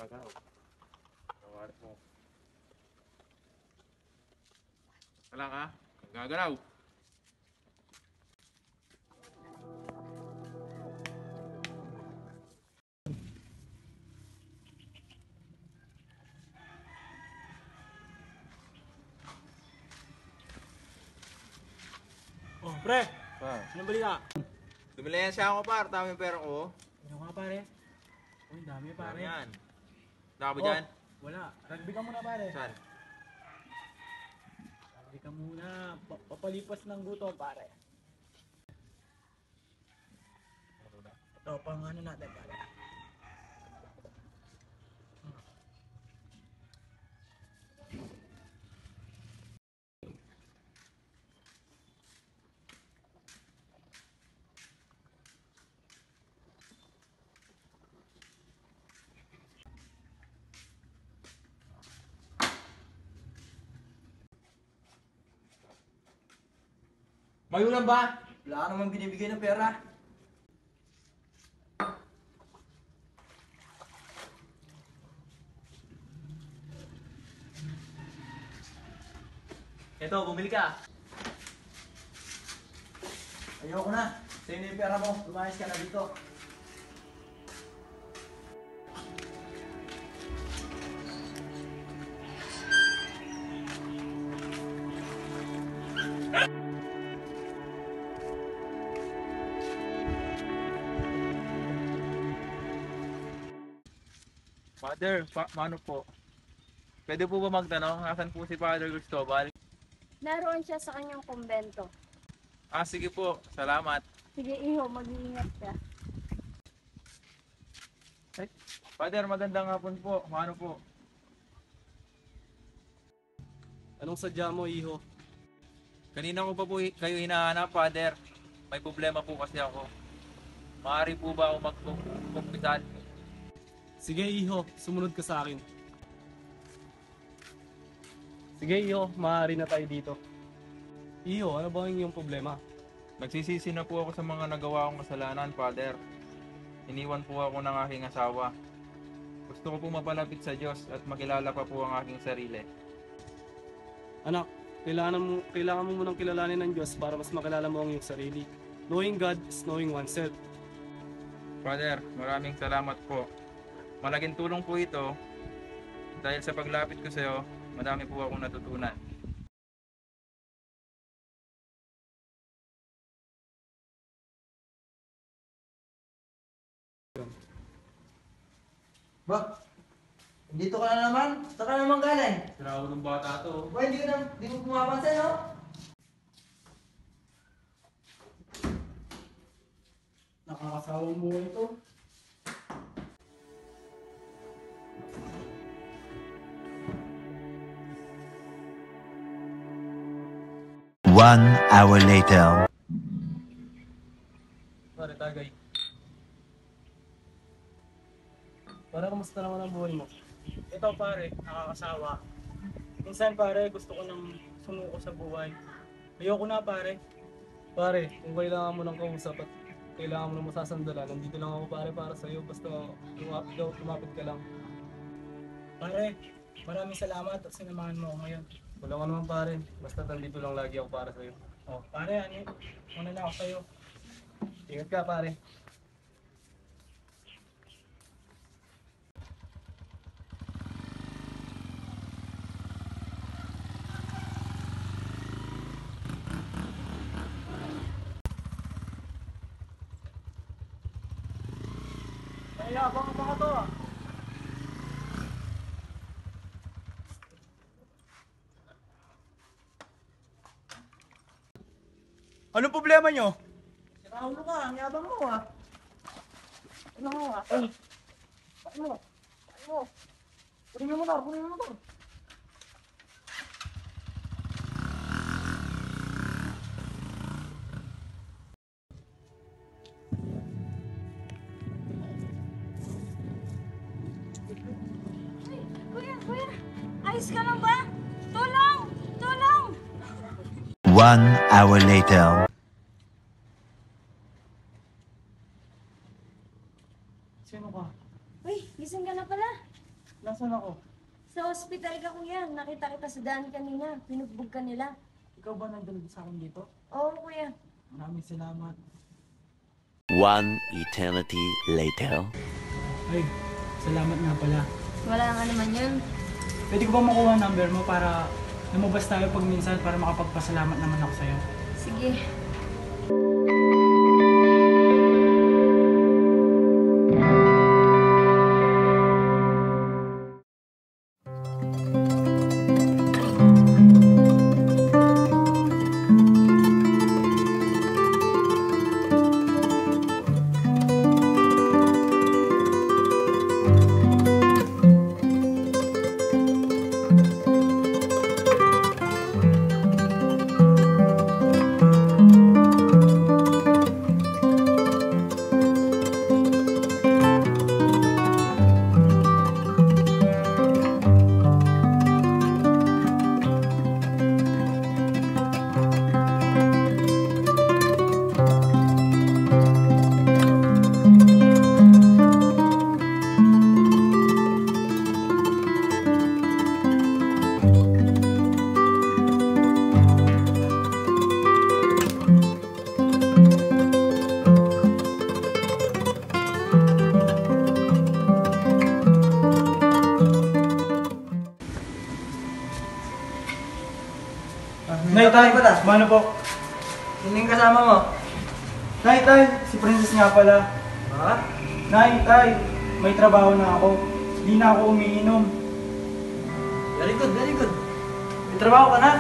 gagalaw. Gawari mo. Wala ka? Gagalaw. Oh, pre! Pa. Anong balita? Bumili yan siya ako par. Tama yung pera ko. Ano ka, pare? Uy, dami, pare. Yan. Naka ba dyan? Wala. Rugby ka muna, pare. Saan? Rugby ka muna. Papalipas ng gutom, pare. Ito, pang ano natin, pare. Mayulang ba? Wala ka naman binibigay ng pera. Eto, bumili ka. Ayoko na. Sa'yo na yung pera mo. Lumayas ka na dito. Father, mano po? Pwede po ba magtanong? Nasaan po si Father Cristobal? Naroon siya sa kanyang kumbento. Ah, sige po. Salamat. Sige, iho, mag-iingat ka. Ay, Father, magandang hapon po. Mano po? Anong sadya mo, iho? Kanina ko pa po kayo hinahanap, Father. May problema po kasi ako. Maaari po ba ako magkumpisan? Sige, iho. Sumunod ka sa akin. Sige, iho. Maaari na tayo dito. Iho, ano ba yung problema? Nagsisisi na po ako sa mga nagawa kong kasalanan, Father. Iniwan po ako ng aking asawa. Gusto ko po mapalapit sa Diyos at makilala pa po ang aking sarili. Anak, kailangan mo munang kilalanin ng Diyos para mas makilala mo ang iyong sarili. Knowing God is knowing oneself. Father, maraming salamat po. Malaking tulong po ito dahil sa paglapit ko sa iyo, madami po akong natutunan. Ba? Dito ka na naman? Saan ka naman galing? Trabaho ng bata to. Ba, hindi mo pumapansin, no? Nakakasawang buhay ito. One hour later. Pare, tagay. Pare, kamusta naman ang buhay mo? Ito pare, nakakasawa. Minsan pare, gusto ko nang sumuko sa buhay. Ayoko na pare. Pare, kung kailangan mo ng kausap at kailangan mo ng masasandalan, nandito lang ako pare para sa'yo. Basta lumapit ka lang. Pare, maraming salamat at sinamahan mo ako ngayon. Wala ka naman pare, basta nandito lang lagi ako para sa'yo. Oh, pare, muna na ako sa'yo. Ingat ka pare. Ay, abang ka to ah. Anong problema nyo? Nakaulo ka, ang yabang mo ah. Ano mo ah? Ano? Kunin mo motor. Kuya, ayos ka lang ba? Tulong! Tulong! One hour later. Sino ka? Uy, gising ka na pala. Nasaan ako? Sa hospital ka, kuya. Nakita kita sa daan kanina. Pinugbog ka nila. Ikaw ba nandun sa akin dito? Oo, kuya. Maraming salamat. One eternity later. Ay, salamat nga pala. Wala nga naman yun. Pwede ko ba makuha ang number mo para lumabas tayo pag minsan para makapagpasalamat naman ako sa'yo? Sige. Nay, tay, pala. mano po? Sino yung kasama mo? Nay, tay, si Princess nga pala. Ha? Nay, tay, may trabaho na ako. Hindi na ako umiinom. Very good, very good. May trabaho ka na?